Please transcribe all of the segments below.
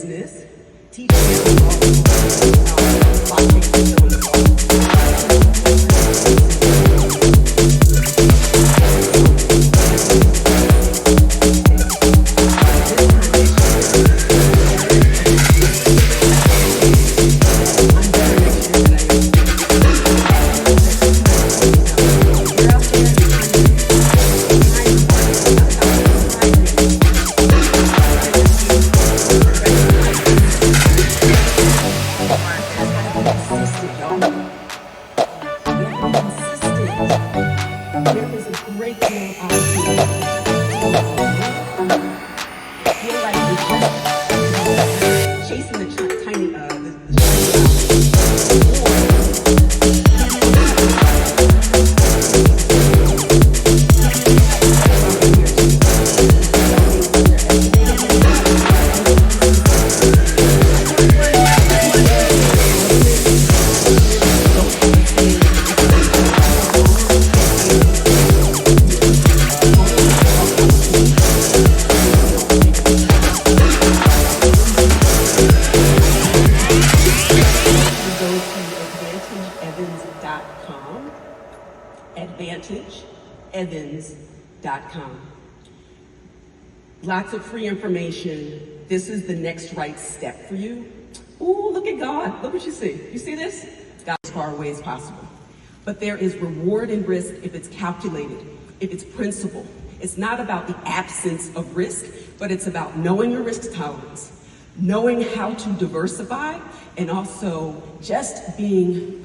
business, teaching advantageevans.com. Lots of free information. This is the next right step for you. Ooh, look at God. Look what you see. You see this? God's as far away as possible. But there is reward and risk if it's calculated, if it's principled. It's not about the absence of risk, but it's about knowing your risk tolerance, knowing how to diversify, and also just being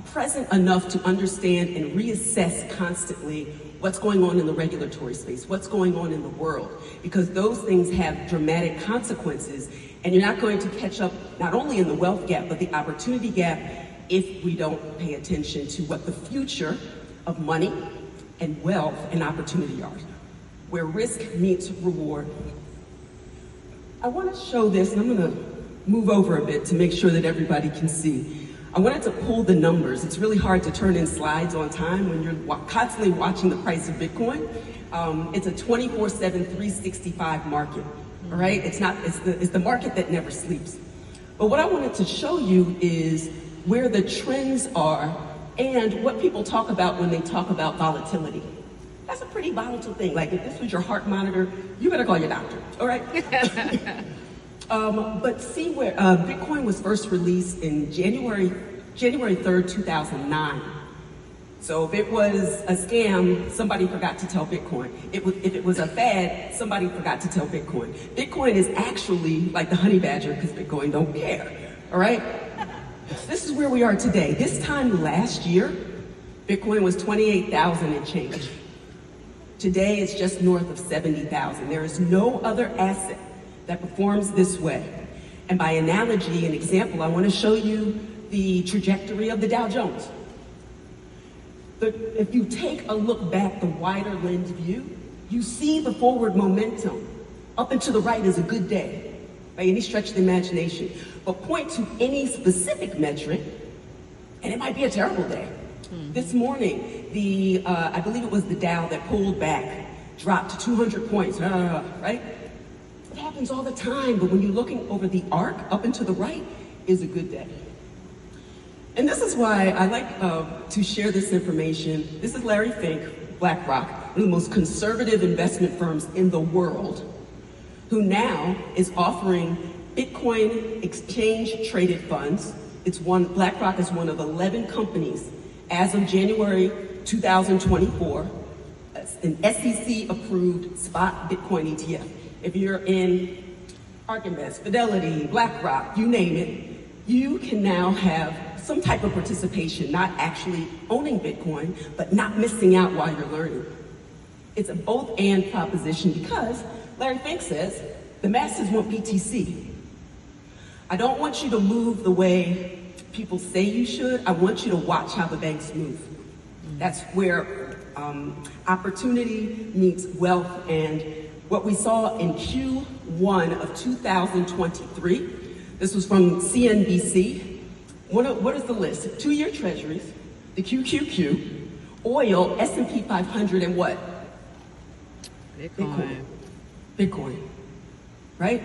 present enough to understand and reassess constantly what's going on in the regulatory space, what's going on in the world, because those things have dramatic consequences, and you're not going to catch up not only in the wealth gap, but the opportunity gap if we don't pay attention to what the future of money and wealth and opportunity are, where risk meets reward. I want to show this, and I'm going to move over a bit to make sure that everybody can see. I wanted to pull the numbers. It's really hard to turn in slides on time when you're constantly watching the price of Bitcoin. It's a 24/7, 365 market, all right? It's the market that never sleeps. But what I wanted to show you is where the trends are and what people talk about when they talk about volatility. That's a pretty volatile thing. Like if this was your heart monitor, you better call your doctor, all right? But see where Bitcoin was first released in January 3rd, 2009. So if it was a scam, somebody forgot to tell Bitcoin. If it was a fad, somebody forgot to tell Bitcoin. Bitcoin is actually like the honey badger because Bitcoin don't care, all right? This is where we are today. This time last year, Bitcoin was 28,000 and change. Today it's just north of 70,000. There is no other asset that performs this way. And by analogy and example, I want to show you the trajectory of the Dow Jones. If you take a look back, the wider lens view, you see the forward momentum. Up and to the right is a good day, by any stretch of the imagination. But point to any specific metric, and it might be a terrible day. This morning, I believe it was the Dow that pulled back, dropped to 200 points, right? It happens all the time, but when you're looking over the arc, up and to the right, is a good day. And this is why I like to share this information. This is Larry Fink, BlackRock, one of the most conservative investment firms in the world, who now is offering Bitcoin exchange-traded funds. BlackRock is one of 11 companies as of January 2024, an SEC-approved spot Bitcoin ETF. If you're in ARK Invest, Fidelity, BlackRock, you name it, you can now have some type of participation, not actually owning Bitcoin, but not missing out while you're learning. It's a both and proposition because Larry Fink says the masses want BTC. I don't want you to move the way people say you should. I want you to watch how the banks move. That's where opportunity meets wealth, and what we saw in Q1 of 2023, this was from CNBC. What is the list? 2-year treasuries, the QQQ, oil, S&P 500, and what? Bitcoin. Bitcoin. right?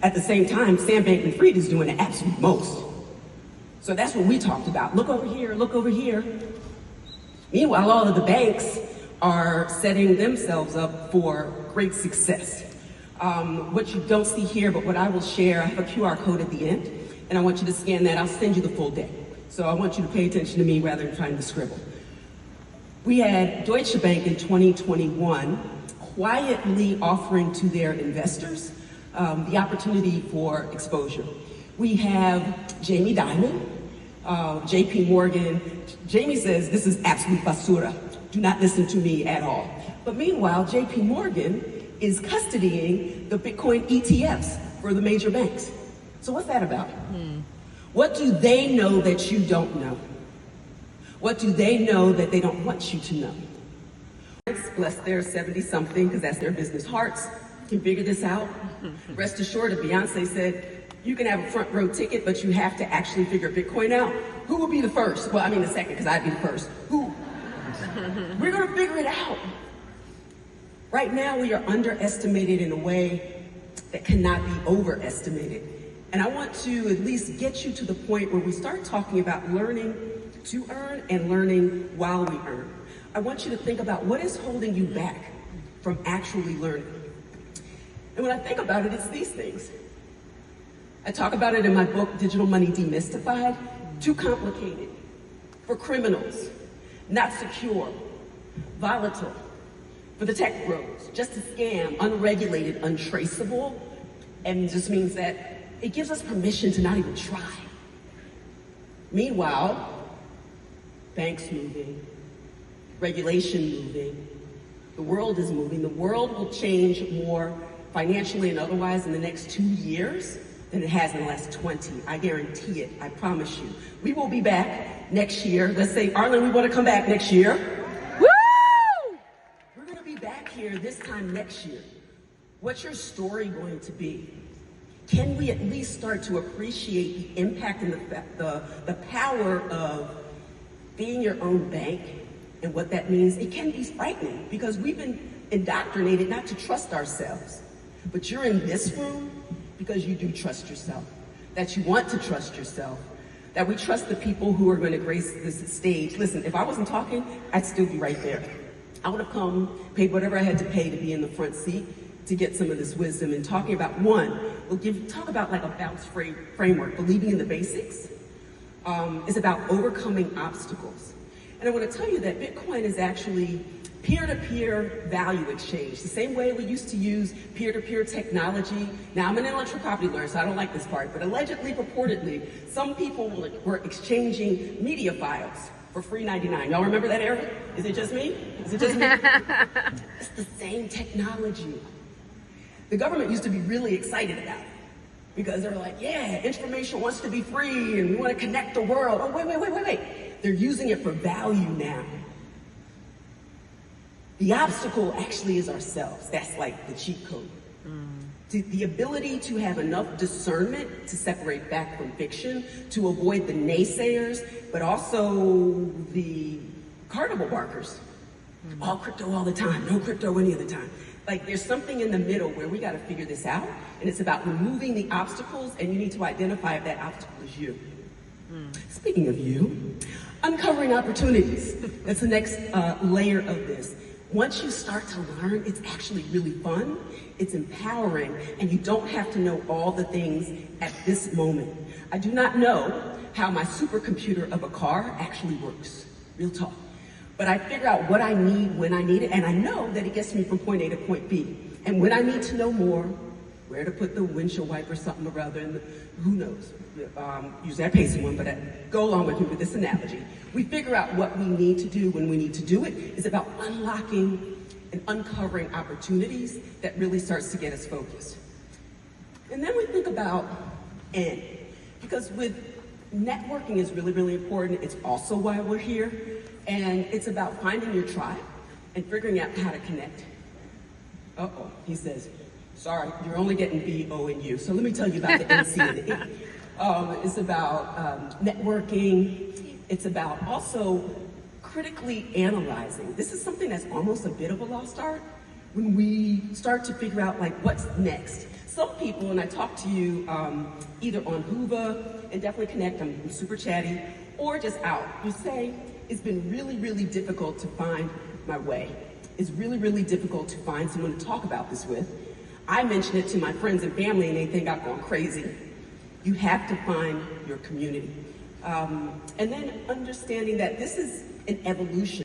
At the same time, Sam Bankman-Fried is doing the absolute most. So that's what we talked about. Look over here, look over here. Meanwhile, all of the banks are setting themselves up for great success. What you don't see here, but what I will share, I have a QR code at the end, and I want you to scan that. I'll send you the full day. So I want you to pay attention to me rather than trying to scribble. We had Deutsche Bank in 2021 quietly offering to their investors the opportunity for exposure. We have Jamie Dimon, JP Morgan. Jamie says, this is absolute basura. Do not listen to me at all. But meanwhile, JP Morgan is custodying the Bitcoin ETFs for the major banks. So what's that about? What do they know that you don't know? What do they know that they don't want you to know? Bless their 70-something, because that's their business hearts, can figure this out. Rest assured, if Beyonce said, you can have a front row ticket, but you have to actually figure Bitcoin out, who will be the first? Well, I mean the second, because I'd be the first. Who? We're going to figure it out. Right now, we are underestimated in a way that cannot be overestimated. And I want to at least get you to the point where we start talking about learning to earn and learning while we earn. I want you to think about what is holding you back from actually learning. And when I think about it, it's these things. I talk about it in my book, Digital Money Demystified. Too complicated for criminals, not secure, volatile, for the tech bros, just a scam, unregulated, untraceable, and just means that it gives us permission to not even try. Meanwhile, banks moving, regulation moving, the world is moving. The world will change more financially and otherwise in the next 2 years than it has in the last 20. I guarantee it, I promise you. We will be back next year. Let's say, Arlen, we want to come back next year. Woo! We're going to be back here this time next year. What's your story going to be? Can we at least start to appreciate the impact and the power of being your own bank and what that means? It can be frightening because we've been indoctrinated not to trust ourselves. But you're in this room because you do trust yourself, that you want to trust yourself, that we trust the people who are going to grace this stage. Listen, if I wasn't talking, I'd still be right there. I would have come, paid whatever I had to pay to be in the front seat to get some of this wisdom and talking about talk about like a bounce framework, believing in the basics. Is about overcoming obstacles. And I want to tell you that Bitcoin is actually peer-to-peer value exchange, the same way we used to use peer-to-peer technology. Now, I'm an intellectual property lawyer, so I don't like this part, but allegedly, purportedly, some people were exchanging media files for free 99. Y'all remember that era? Is it just me? Is it just me? It's the same technology. The government used to be really excited about it because they were like, yeah, information wants to be free and we want to connect the world. Oh, wait. They're using it for value now. The obstacle actually is ourselves. That's like the cheat code. The ability to have enough discernment to separate fact from fiction, to avoid the naysayers, but also the carnival barkers. All crypto all the time, no crypto any of the time. Like there's something in the middle where we got to figure this out, and it's about removing the obstacles, and you need to identify if that obstacle is you. Speaking of you, uncovering opportunities. That's the next layer of this. Once you start to learn, it's actually really fun, it's empowering, and you don't have to know all the things at this moment. I do not know how my supercomputer of a car actually works, real talk. But I figure out what I need when I need it, and I know that it gets me from point A to point B. And when I need to know more, where to put the windshield wiper or something or other, and who knows? Usually I pay someone, but I go along with me with this analogy. We figure out what we need to do when we need to do it. It's about unlocking and uncovering opportunities that really starts to get us focused. And then we think about N, because with networking is really, really important. It's also why we're here. And it's about finding your tribe and figuring out how to connect. Uh-oh, he says, sorry, you're only getting B, O, and U. So let me tell you about the N, C, and the E. It's about networking. It's about also critically analyzing. This is something that's almost a bit of a lost art when we start to figure out like what's next. Some people, and I talk to you either on Hoover and definitely connect, I'm super chatty, or just out, you say, it's been really, really difficult to find my way. It's really, really difficult to find someone to talk about this with. I mention it to my friends and family and they think I've gone crazy. You have to find your community. And then understanding that this is an evolution.